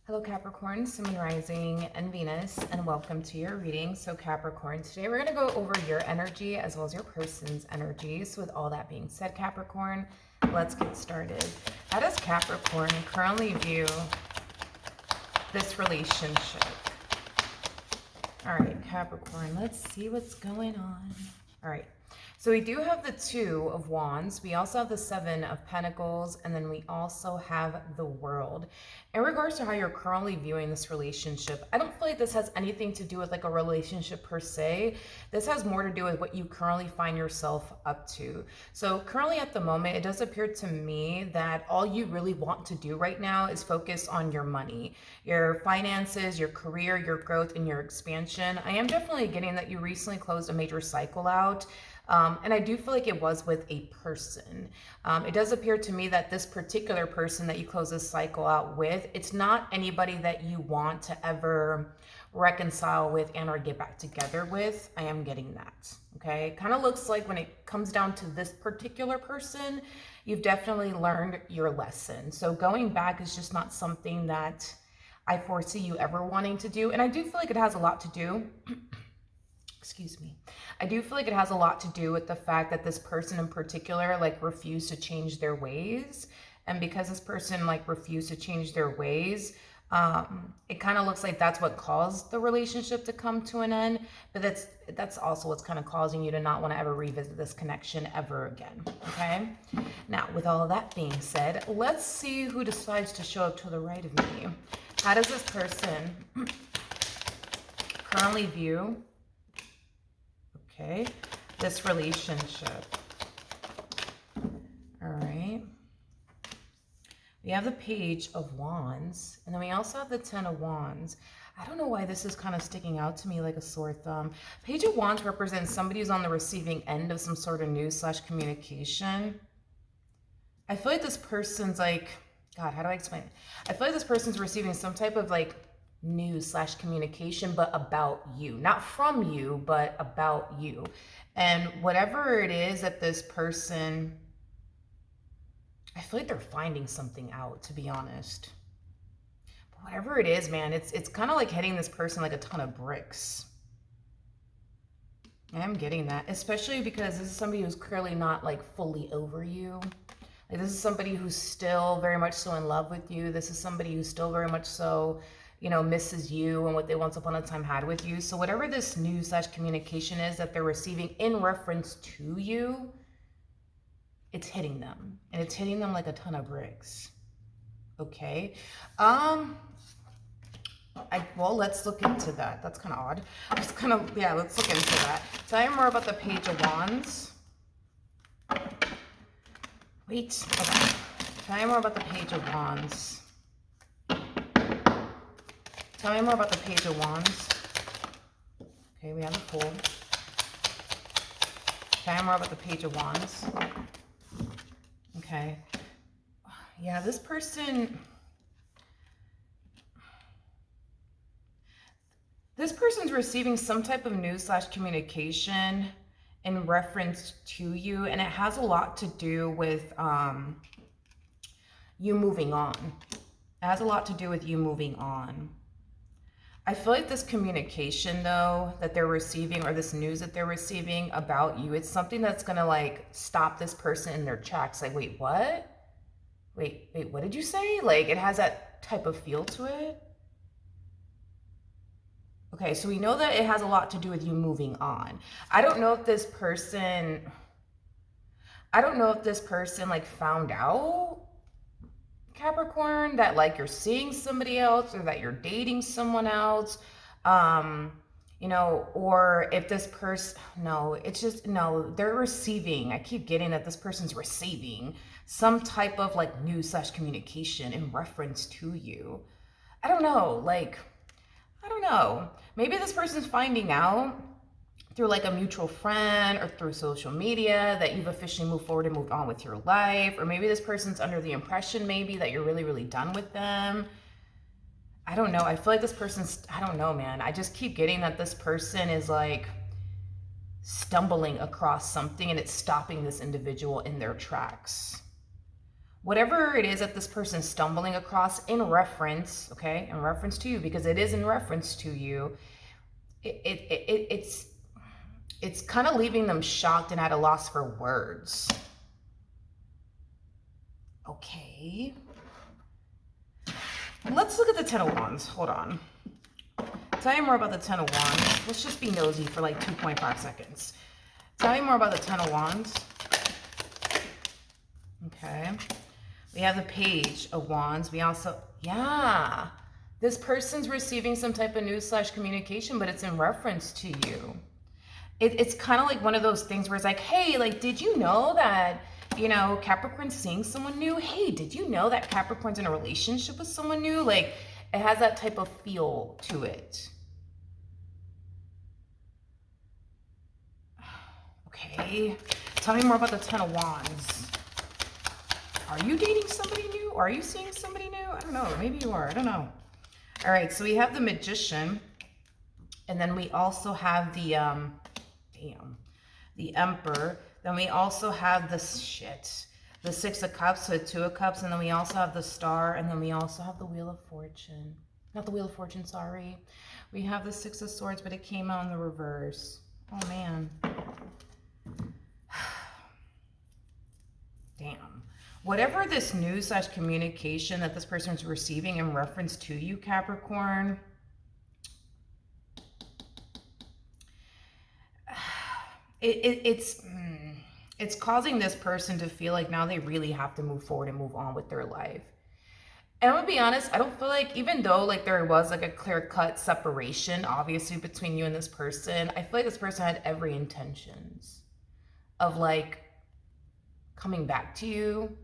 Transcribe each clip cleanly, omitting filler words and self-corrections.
Hello Capricorn, Sun, Moon, Rising, and Venus, and welcome to your reading. So Capricorn, today we're going to go over your energy as well as your person's energy. So with all that being said, Capricorn, let's get started. How does Capricorn currently view this relationship? All right, Capricorn, let's see what's going on. All right. So we do have the Two of Wands. We also have the Seven of Pentacles. And then we also have the World. In regards to how you're currently viewing this relationship, I don't feel like this has anything to do with like a relationship per se. This has more to do with what you currently find yourself up to. So currently at the moment, it does appear to me that all you really want to do right now is focus on your money, your finances, your career, your growth, and your expansion. I am definitely getting that you recently closed a major cycle out. And I do feel like it was with a person. It does appear to me that this particular person that you close this cycle out with, it's not anybody that you want to ever reconcile with and or get back together with. I am getting that, okay? It kind of looks like when it comes down to this particular person, you've definitely learned your lesson. So going back is just not something that I foresee you ever wanting to do. And I do feel like it has a lot to do excuse me. I do feel like it has a lot to do with the fact that this person in particular like refused to change their ways. And because this person like refused to change their ways, it kind of looks like that's what caused the relationship to come to an end. But that's also what's kind of causing you to not want to ever revisit this connection ever again. Okay. Now, with all of that being said, let's see who decides to show up to the right of me. How does this person currently view this relationship? All right. We have the Page of Wands, and then we also have the Ten of Wands. I don't know why this is kind of sticking out to me like a sore thumb. Page of Wands represents somebody who's on the receiving end of some sort of news / communication. I feel like this person's like, God, how do I explain it? I feel like this person's receiving some type of like news / communication, but about you, not from you, but about you. And whatever it is that this person, I feel like they're finding something out, to be honest. But whatever it is, man, it's kind of like hitting this person like a ton of bricks. I am getting that, especially because this is somebody who's clearly not like fully over you. Like this is somebody who's still very much so in love with you. This is somebody who's still very much so, you know, misses you and what they once upon a time had with you. So whatever this news / communication is that they're receiving in reference to you, it's hitting them. And it's hitting them like a ton of bricks. Okay. Well, let's look into that. That's kind of odd. Let's look into that. Tell me more about the Page of Wands. Wait, okay. Tell me more about the Page of Wands. Tell me more about the Page of Wands. Okay, we have the Fool. Tell me more about the Page of Wands. Okay. Yeah, this person's receiving some type of news / communication in reference to you, and it has a lot to do with you moving on. It has a lot to do with you moving on. I feel like this communication, though, that they're receiving, or this news that they're receiving about you, it's something that's going to, like, stop this person in their tracks. Like, wait, what? Wait, what did you say? Like, it has that type of feel to it. Okay, so we know that it has a lot to do with you moving on. I don't know if this person, like, found out, Capricorn, that like you're seeing somebody else or that you're dating someone else, you know, or if this person, they're receiving, I keep getting that this person's receiving some type of like news / communication in reference to you. I don't know, maybe this person's finding out through like a mutual friend or through social media that you've officially moved forward and moved on with your life. Or maybe this person's under the impression maybe that you're really, really done with them. I don't know. I feel like this person's, I don't know, man. I just keep getting that this person is like stumbling across something and it's stopping this individual in their tracks. whatever it is that this person's stumbling across in reference, okay, in reference to you, because it is in reference to you, it's kind of leaving them shocked and at a loss for words. Okay. Let's look at the Ten of Wands. Hold on. Tell me more about the Ten of Wands. Let's just be nosy for like 2.5 seconds. Tell me more about the Ten of Wands. Okay. We have the Page of Wands. We also, yeah. This person's receiving some type of news / communication, but it's in reference to you. It's kind of like one of those things where it's like, hey, like, did you know that, you know, Capricorn's seeing someone new? Hey, did you know that Capricorn's in a relationship with someone new? Like, it has that type of feel to it. Okay. Tell me more about the Ten of Wands. Are you dating somebody new? Or are you seeing somebody new? I don't know. Maybe you are. I don't know. All right. So we have the Magician. And then we also have the, the Emperor. Then we also have the the Six of Cups, so 2 of Cups. And then we also have the Star. And then we also have the Wheel of Fortune. Not the Wheel of Fortune, sorry. We have the 6 of Swords, but it came out in the reverse. Oh, man. Damn. Whatever this news / communication that this person is receiving in reference to you, Capricorn, it's causing this person to feel like now they really have to move forward and move on with their life. And I'm gonna be honest, I don't feel like, even though like there was like a clear-cut separation, obviously, between you and this person, I feel like this person had every intentions of like coming back to you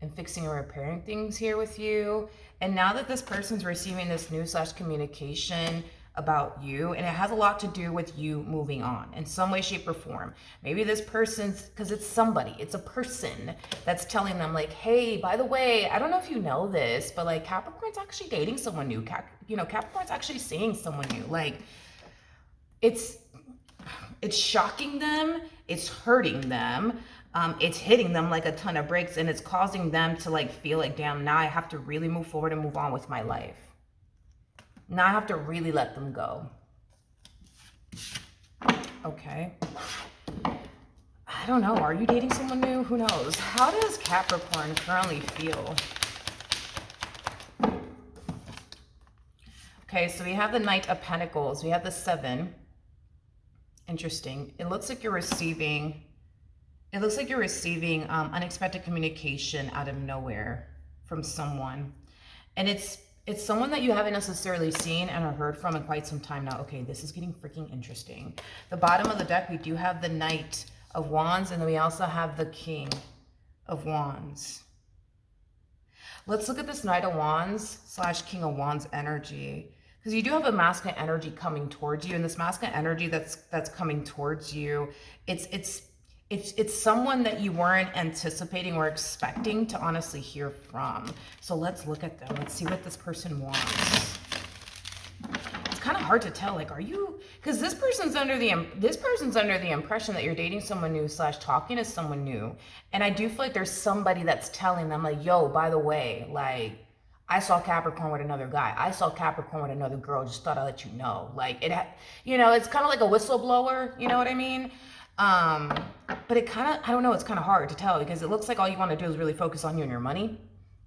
and fixing and repairing things here with you. And now that this person's receiving this news / communication about you, and it has a lot to do with you moving on in some way, shape, or form. Maybe this person's, because it's somebody, it's a person that's telling them like, hey, by the way, I don't know if you know this, but like Capricorn's actually dating someone new. Capricorn's actually seeing someone new. Like, it's shocking them, it's hurting them, it's hitting them like a ton of bricks, and it's causing them to like feel like, damn, now I have to really move forward and move on with my life. Now I have to really let them go. Okay. I don't know. Are you dating someone new? Who knows? How does Capricorn currently feel? Okay, so we have the Knight of Pentacles. We have the 7. Interesting. It looks like you're receiving unexpected communication out of nowhere from someone. And it's someone that you haven't necessarily seen and or heard from in quite some time now. Okay, this is getting freaking interesting. The bottom of the deck, we do have the Knight of Wands, and then we also have the King of Wands. Let's look at this Knight of Wands / King of Wands energy, because you do have a masculine energy coming towards you, and this masculine energy that's coming towards you, it's someone that you weren't anticipating or expecting to honestly hear from. So let's look at them. Let's see what this person wants. It's kind of hard to tell. Like, are you? Because this person's under the impression that you're dating someone new / talking to someone new. And I do feel like there's somebody that's telling them like, yo, by the way, like, I saw Capricorn with another guy. I saw Capricorn with another girl. Just thought I'd let you know. Like, it's kind of like a whistleblower. You know what I mean? But it kind of, I don't know, it's kind of hard to tell, because it looks like all you want to do is really focus on you and your money.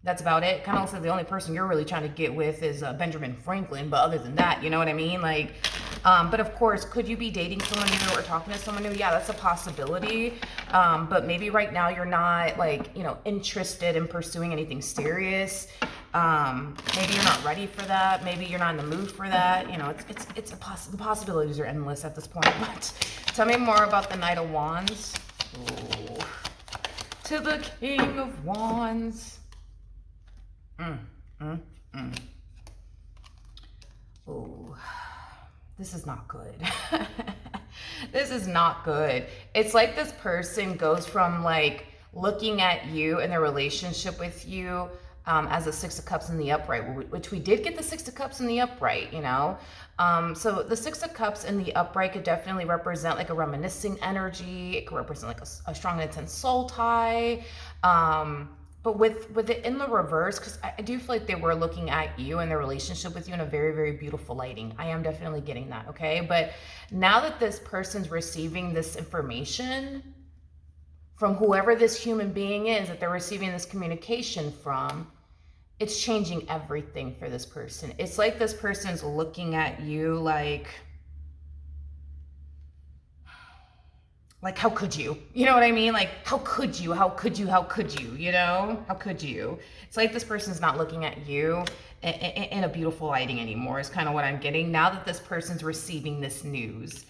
That's about it. Kind of looks like the only person you're really trying to get with is Benjamin Franklin. But other than that, you know what I mean? Like, but of course, could you be dating someone new or talking to someone new? Yeah, that's a possibility. But maybe right now you're not like, interested in pursuing anything serious. Maybe you're not ready for that. Maybe you're not in the mood for that. The possibilities are endless at this point. But tell me more about the Knight of Wands. Ooh. To the King of Wands. Oh, this is not good. This is not good. It's like this person goes from like looking at you and their relationship with you as a 6 of Cups in the upright, which we did get the 6 of Cups in the upright, so the 6 of Cups in the upright could definitely represent like a reminiscing energy. It could represent like a strong, intense soul tie. But with it in the reverse, because I do feel like they were looking at you and their relationship with you in a very, very beautiful lighting. I am definitely getting that, okay? But now that this person's receiving this information from whoever this human being is that they're receiving this communication from, it's changing everything for this person. It's like this person's looking at you like how could you? You know what I mean? Like, how could you? How could you? How could you? You know? How could you? It's like this person's not looking at you in a beautiful lighting anymore, is kind of what I'm getting. Now that this person's receiving this news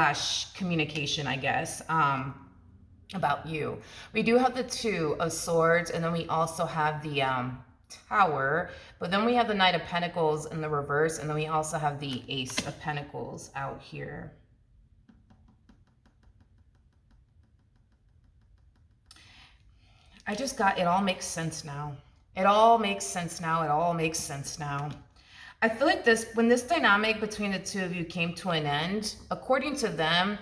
/ communication, I guess, about you. We do have the Two of Swords, and then we also have the Tower, but then we have the Knight of Pentacles in the reverse, and then we also have the Ace of Pentacles out here. I just got, it all makes sense now. It all makes sense now. It all makes sense now. I feel like when this dynamic between the two of you came to an end, according to them,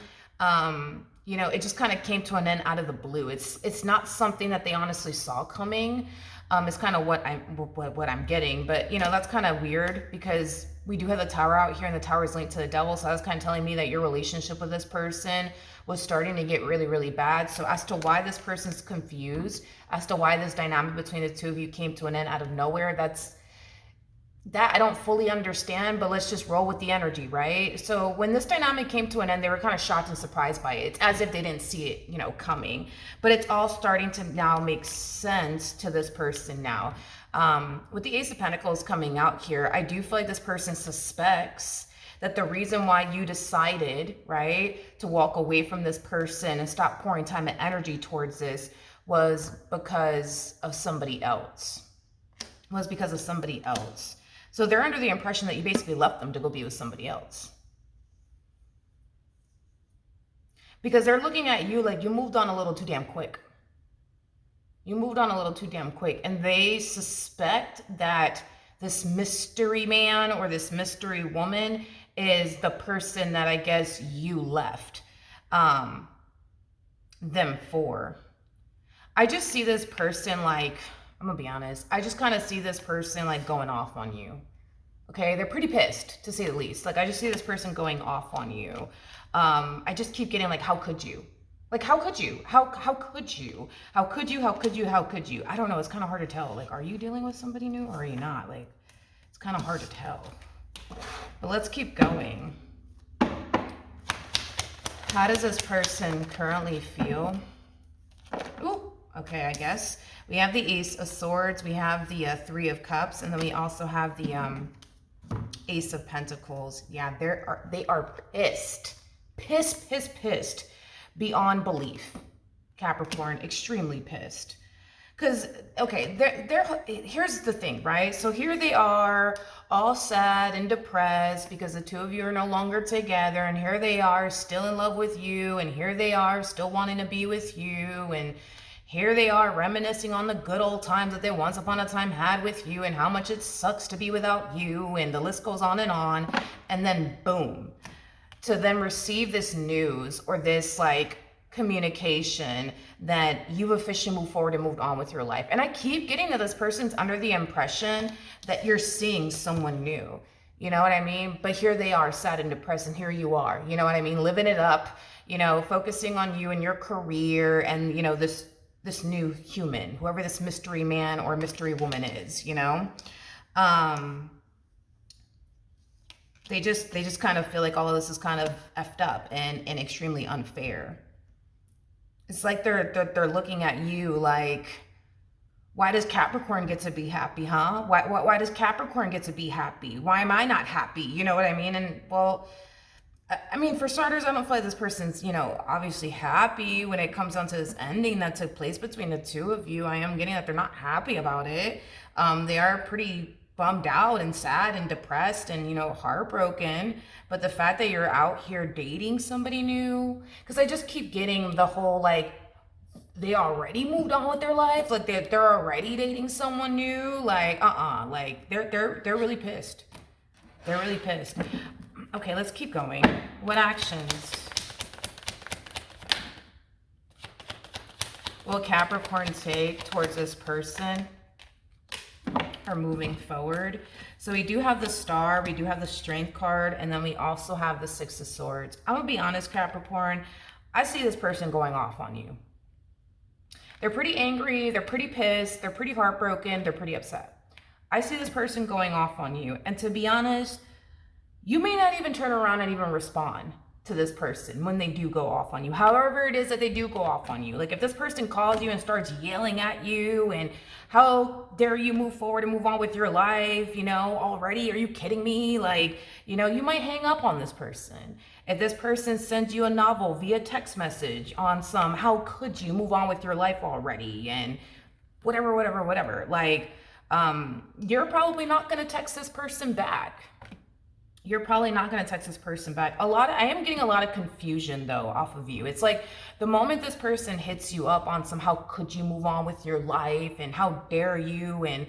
you know, it just kind of came to an end out of the blue. It's not something that they honestly saw coming. It's kind of what I'm getting, but you know, that's kind of weird because we do have the Tower out here and the Tower is linked to the Devil. So that's kind of telling me that your relationship with this person was starting to get really, really bad. So as to why this person's confused, as to why this dynamic between the two of you came to an end out of nowhere, that I don't fully understand, but let's just roll with the energy, right? So when this dynamic came to an end, they were kind of shocked and surprised by it. It's as if they didn't see it, you know, coming. But it's all starting to now make sense to this person now. With the Ace of Pentacles coming out here, I do feel like this person suspects that the reason why you decided, right, to walk away from this person and stop pouring time and energy towards this was because of somebody else. So they're under the impression that you basically left them to go be with somebody else. Because they're looking at you like you moved on a little too damn quick. And they suspect that this mystery man or this mystery woman is the person that I guess you left them for. I just see this person like, I'm gonna be honest, I just kind of see this person like going off on you. Okay, they're pretty pissed to say the least. Like I just see this person going off on you. I just keep getting like, how could you? Like, how could you? How could you? How could you? How could you? How could you? I don't know. It's kind of hard to tell. Like, are you dealing with somebody new or are you not? Like, it's kind of hard to tell. But let's keep going. How does this person currently feel? Ooh, okay, I guess. We have the Ace of Swords. We have the Three of Cups. And then we also have the Ace of Pentacles. Yeah, they are pissed. Pissed. Beyond belief. Capricorn, extremely pissed. Because, okay, here's the thing, right? So here they are, all sad and depressed because the two of you are no longer together. And here they are, still in love with you. And here they are, still wanting to be with you. And here they are, reminiscing on the good old times that they once upon a time had with you and how much it sucks to be without you. And the list goes on. And then, boom. To then receive this news or this like communication that you've officially moved forward and moved on with your life. And I keep getting that this person's under the impression that you're seeing someone new. You know what I mean? But here they are, sad and depressed, and here you are, you know what I mean? Living it up, you know, focusing on you and your career and, you know, this new human, whoever this mystery man or mystery woman is, you know? They just kind of feel like all of this is kind of effed up and extremely unfair. It's like they're looking at you like, why does Capricorn get to be happy, huh? Why does Capricorn get to be happy? Why am I not happy? You know what I mean? And well, I mean, for starters, I don't feel like this person's, you know, obviously happy when it comes down to this ending that took place between the two of you. I am getting that they're not happy about it. They are pretty bummed out and sad and depressed and, you know, heartbroken. But the fact that you're out here dating somebody new, because I just keep getting the whole like they already moved on with their life, like they're already dating someone new, like like they're really pissed. They're really pissed. Okay, let's keep going. What actions will Capricorn take towards this person or moving forward? So we do have the Star, we do have the Strength card, and then we also have the Six of Swords. I'm gonna be honest, Capricorn, I see this person going off on you. They're pretty angry, they're pretty pissed, they're pretty heartbroken, they're pretty upset. I see this person going off on you. And to be honest, you may not even turn around and even respond to this person when they do go off on you. However it is that they do go off on you. Like if this person calls you and starts yelling at you and how dare you move forward and move on with your life, you know, already, are you kidding me? Like, you know, you might hang up on this person. If this person sends you a novel via text message on some, how could you move on with your life already? And whatever. Like, you're probably not going to text this person back. You're probably not going to text this person back. I am getting a lot of confusion though off of you. It's like the moment this person hits you up on some, how could you move on with your life and how dare you, and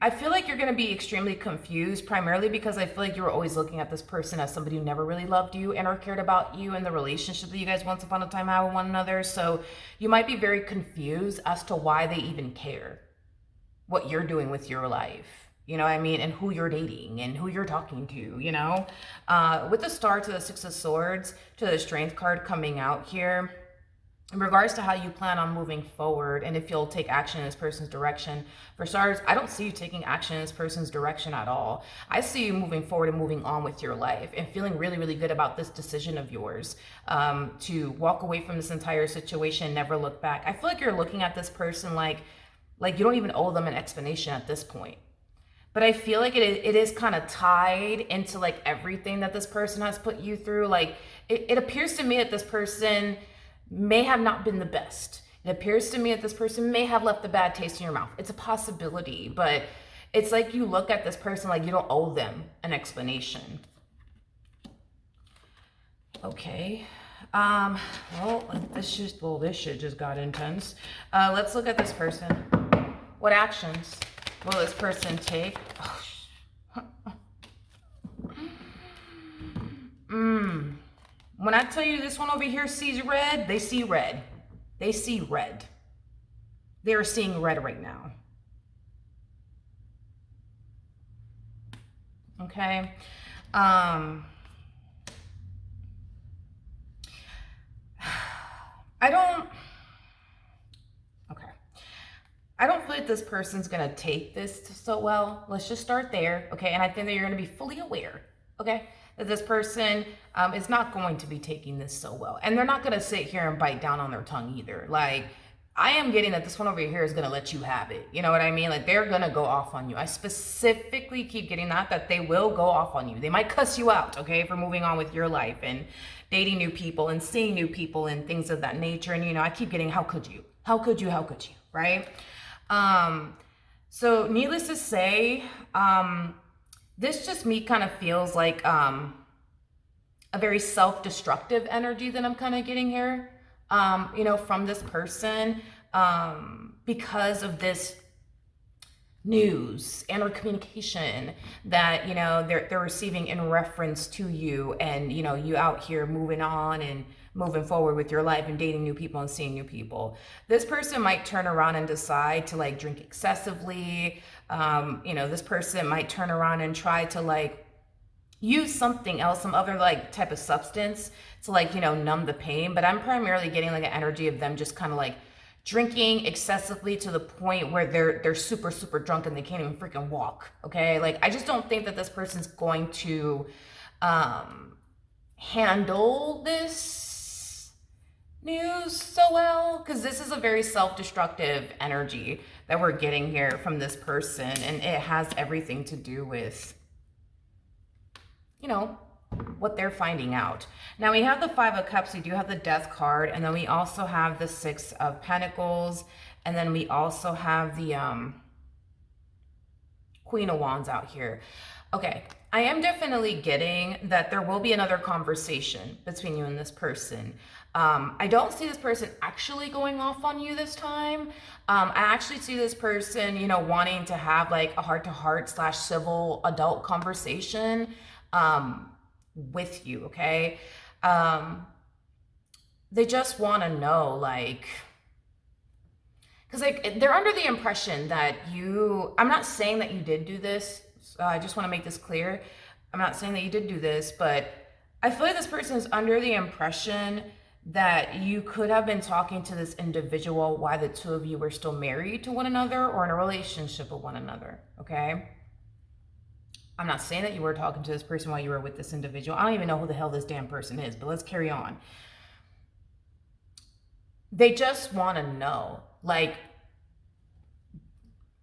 I feel like you're going to be extremely confused, primarily because I feel like you were always looking at this person as somebody who never really loved you and or cared about you and the relationship that you guys once upon a time had with one another. So you might be very confused as to why they even care what you're doing with your life. You know what I mean? And who you're dating and who you're talking to, you know? With the Star to the Six of Swords to the Strength card coming out here, in regards to how you plan on moving forward and if you'll take action in this person's direction. For starters, I don't see you taking action in this person's direction at all. I see you moving forward and moving on with your life and feeling really, really good about this decision of yours to walk away from this entire situation and never look back. I feel like you're looking at this person like you don't even owe them an explanation at this point. But I feel like it is kind of tied into like everything that this person has put you through. Like it appears to me that this person may have not been the best. It appears to me that this person may have left a bad taste in your mouth. It's a possibility, but it's like you look at this person like you don't owe them an explanation. Okay. Well, this shit just got intense. Let's look at this person. What actions will this person take? Oh, When I tell you this one over here sees red, they see red. They see red. They are seeing red right now. Okay. I don't feel like this person's gonna take this so well. Let's just start there, okay? And I think that you're gonna be fully aware, okay, that this person is not going to be taking this so well. And they're not gonna sit here and bite down on their tongue either. Like, I am getting that this one over here is gonna let you have it. You know what I mean? Like, they're gonna go off on you. I specifically keep getting that they will go off on you. They might cuss you out, okay, for moving on with your life and dating new people and seeing new people and things of that nature. And, you know, I keep getting, how could you? How could you? How could you? Right? So needless to say, this just me kind of feels like, a very self-destructive energy that I'm kind of getting here, you know, from this person, because of this news and or communication that, you know, they're receiving in reference to you, and, you know, you out here moving on and moving forward with your life and dating new people and seeing new people. This person might turn around and decide to like drink excessively. You know, this person might turn around and try to like use something else, some other like type of substance to like, you know, numb the pain. But I'm primarily getting like an energy of them just kind of like drinking excessively to the point where they're super, super drunk and they can't even freaking walk. Okay. Like, I just don't think that this person's going to, handle this news so well, because this is a very self-destructive energy that we're getting here from this person, and it has everything to do with, you know, what they're finding out. Now we have the Five of Cups, we do have the Death card, and then we also have the Six of Pentacles, and then we also have the Queen of Wands out here. Okay, I am definitely getting that there will be another conversation between you and this person. I don't see this person actually going off on you this time. I actually see this person, you know, wanting to have like a heart-to-heart / civil adult conversation with you, okay? They just want to know, like, because like they're under the impression that I'm not saying that you did do this. I just want to make this clear. I'm not saying that you did do this, but I feel like this person is under the impression that you could have been talking to this individual while the two of you were still married to one another or in a relationship with one another, okay? I'm not saying that you were talking to this person while you were with this individual. I don't even know who the hell this damn person is, but let's carry on. They just want to know, like,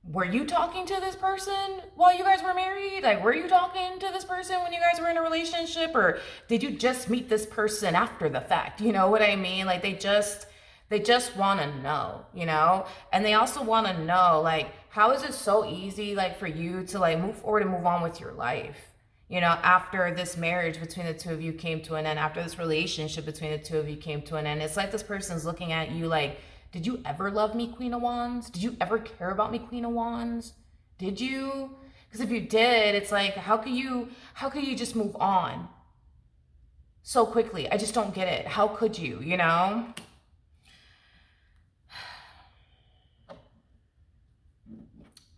were you talking to this person while you guys were married? Like, were you talking to this person when you guys were in a relationship? Or did you just meet this person after the fact? You know what I mean? Like, they just want to know, you know? And they also want to know, like, how is it so easy, like, for you to, like, move forward and move on with your life? You know, after this marriage between the two of you came to an end, after this relationship between the two of you came to an end, it's like this person's looking at you like, did you ever love me, Queen of Wands? Did you ever care about me, Queen of Wands? Did you? Because if you did, it's like, how could you just move on so quickly? I just don't get it. How could you, you know?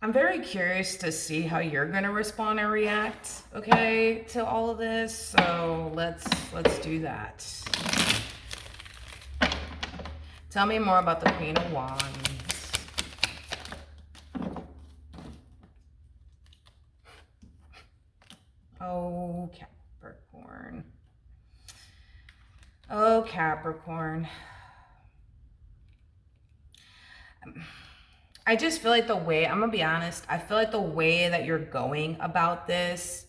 I'm very curious to see how you're gonna respond and react, okay, to all of this. So let's do that. Tell me more about the Queen of Wands. Oh, Capricorn. Oh, Capricorn. I just feel like the way, I'm gonna be honest, I feel like the way that you're going about this,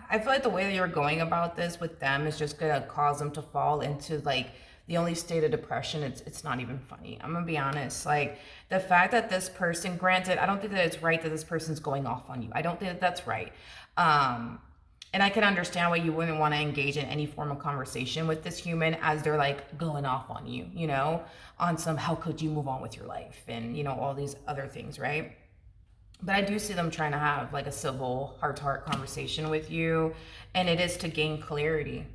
I feel like the way that you're going about this with them is just gonna cause them to fall into like the only state of depression. It's not even funny. I'm gonna be honest. Like the fact that this person, granted, I don't think that it's right that this person's going off on you. I don't think that that's right. And I can understand why you wouldn't want to engage in any form of conversation with this human as they're like going off on you, you know, on some, how could you move on with your life and, you know, all these other things, right? But I do see them trying to have like a civil heart-to-heart conversation with you. And it is to gain clarity.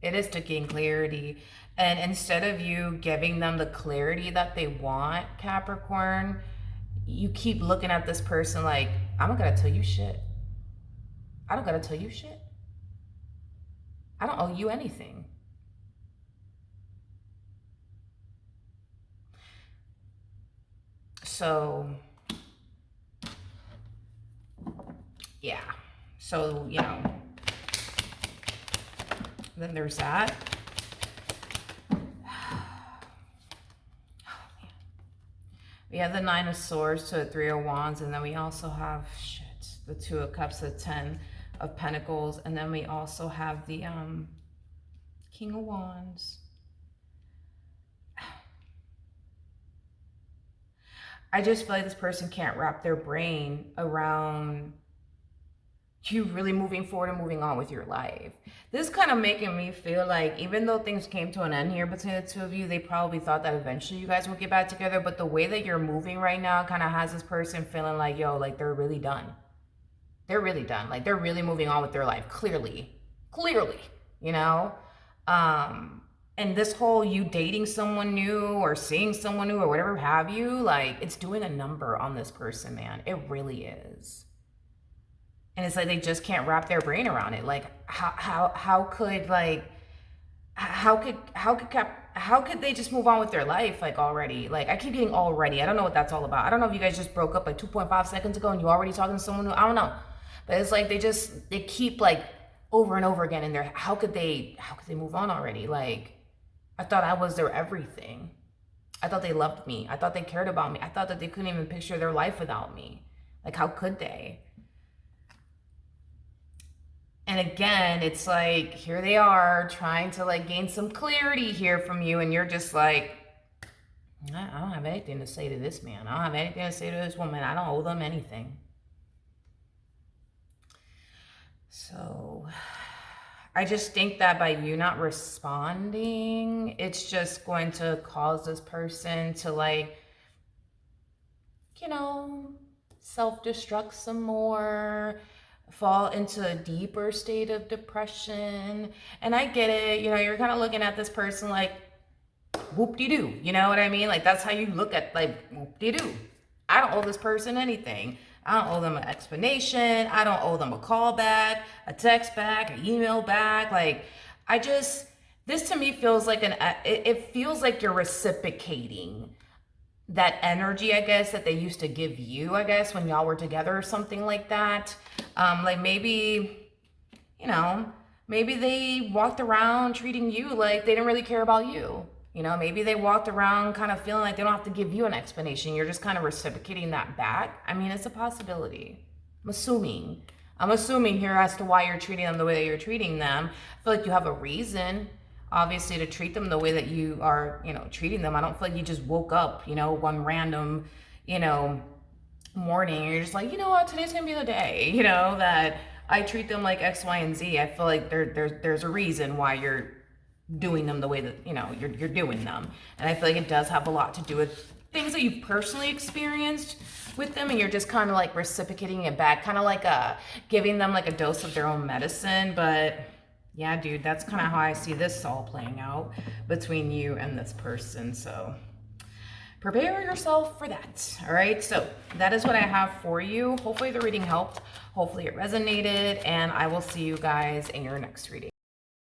It is to gain clarity. And instead of you giving them the clarity that they want, Capricorn, you keep looking at this person like, I don't gotta tell you shit. I don't gotta tell you shit. I don't owe you anything. So, yeah. So, you know, then there's that. Oh, man. We have the Nine of Swords to the Three of Wands, and then we also have, the Two of Cups, the Ten of Pentacles, and then we also have the King of Wands. I just feel like this person can't wrap their brain around you really moving forward and moving on with your life. This is kind of making me feel like even though things came to an end here between the two of you, they probably thought that eventually you guys would get back together, but the way that you're moving right now kind of has this person feeling like, yo, like they're really done. They're really done. Like they're really moving on with their life. Clearly, you know? And this whole you dating someone new or seeing someone new or whatever have you, like it's doing a number on this person, man. It really is. And it's like they just can't wrap their brain around it. Like how could they just move on with their life like already? Like I keep getting already. I don't know what that's all about. I don't know if you guys just broke up like 2.5 seconds ago and you already talking to someone new. I don't know. But it's like they keep like over and over again in there. How could they move on already? Like I thought I was their everything. I thought they loved me. I thought they cared about me. I thought that they couldn't even picture their life without me. Like how could they? And again, it's like, here they are trying to like gain some clarity here from you. And you're just like, I don't have anything to say to this man. I don't have anything to say to this woman. I don't owe them anything. So I just think that by you not responding, it's just going to cause this person to like, you know, self-destruct some more, fall into a deeper state of depression. And I get it, you know, you're kind of looking at this person like, whoop-de-doo. You know what I mean? Like, that's how you look at, like, whoop-de-doo. I don't owe this person anything. I don't owe them an explanation. I don't owe them a call back, a text back, an email back. Like, this to me feels like it feels like you're reciprocating that energy, I guess, that they used to give you, I guess, when y'all were together or something like that. Like maybe, you know, maybe they walked around treating you like they didn't really care about you. You know, maybe they walked around kind of feeling like they don't have to give you an explanation. You're just kind of reciprocating that back. I mean, it's a possibility. I'm assuming here as to why you're treating them the way that you're treating them. I feel like you have a reason, obviously, to treat them the way that you are, you know, treating them. I don't feel like you just woke up, you know, one random, you know, morning and you're just like, you know what, today's gonna be the day, you know, that I treat them like X, Y, and Z. I feel like there's a reason why you're doing them the way that, you know, you're doing them. And I feel like it does have a lot to do with things that you've personally experienced with them, and you're just kind of like reciprocating it back, kind of like giving them like a dose of their own medicine. But yeah, dude, that's kind of how I see this all playing out between you and this person. So prepare yourself for that. All right, so that is what I have for you. Hopefully the reading helped, hopefully it resonated, and I will see you guys in your next reading.